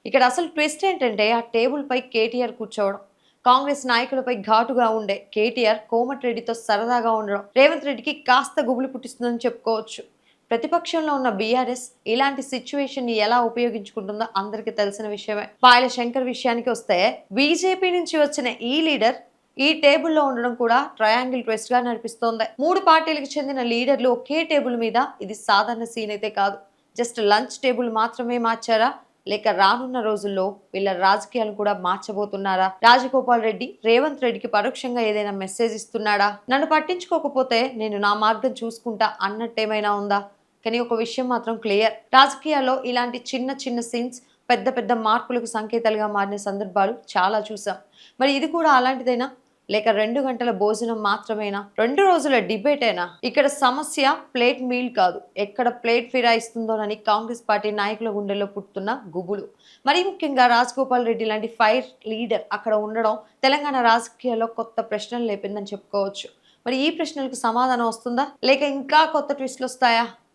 ఇక్కడ అసలు ట్విస్ట్ ఏంటంటే ఆ టేబుల్ పై కేటీఆర్ కూర్చోవడం, కాంగ్రెస్ నాయకులపై ఘాటుగా ఉండే కేటీఆర్ కోమటిరెడ్డితో సరదాగా ఉండడం రేవంత్ రెడ్డికి కాస్త గుబులు పుట్టిస్తుందని చెప్పుకోవచ్చు. ప్రతిపక్షంలో ఉన్న బీఆర్ఎస్ ఇలాంటి సిచ్యువేషన్ ని ఎలా ఉపయోగించుకుంటుందో అందరికీ తెలిసిన విషయమే. పాయల శంకర్ విషయానికి వస్తే బీజేపీ నుంచి వచ్చిన ఈ లీడర్ ఈ టేబుల్లో ఉండడం కూడా ట్రయాంగిల్ ట్విస్ట్ గా నడిపిస్తోంది. మూడు పార్టీలకు చెందిన లీడర్లు ఒకే టేబుల్ మీద ఇది సాధారణ సీన్ అయితే కాదు. జస్ట్ లంచ్ టేబుల్ మాత్రమే మార్చారా, లేక రానున్న రోజుల్లో వీళ్ళ రాజకీయాలు కూడా మార్చబోతున్నారా? రాజగోపాల్ రెడ్డి రేవంత్ రెడ్డికి పరోక్షంగా ఏదైనా మెసేజ్ ఇస్తున్నాడా? నన్ను పట్టించుకోకపోతే నేను నా మార్గం చూసుకుంటా అన్నట్టేమైనా ఉందా? కానీ ఒక విషయం మాత్రం క్లియర్, రాజకీయాల్లో ఇలాంటి చిన్న చిన్న సీన్స్ పెద్ద పెద్ద మార్పులకు సంకేతాలుగా మారిన సందర్భాలు చాలా చూసాం. మరి ఇది కూడా అలాంటిదైనా, లేక 2 గంటల భోజనం మాత్రమేనా, 2 రోజుల డిబేటేనా? ఇక్కడ సమస్య ప్లేట్ మీల్ కాదు, ఎక్కడ ప్లేట్ ఫిరాయిస్తుందోనని కాంగ్రెస్ పార్టీ నాయకుల గుండెల్లో పుట్టుతున్న గుబులు. మరీ ముఖ్యంగా రాజగోపాల్ రెడ్డి లాంటి ఫైర్ లీడర్ అక్కడ ఉండడం తెలంగాణ రాజకీయాల్లో కొత్త ప్రశ్నలు లేపిందని చెప్పుకోవచ్చు. మరి ఈ ప్రశ్నలకు సమాధానం వస్తుందా, లేక ఇంకా కొత్త ట్విస్టులు వస్తాయా?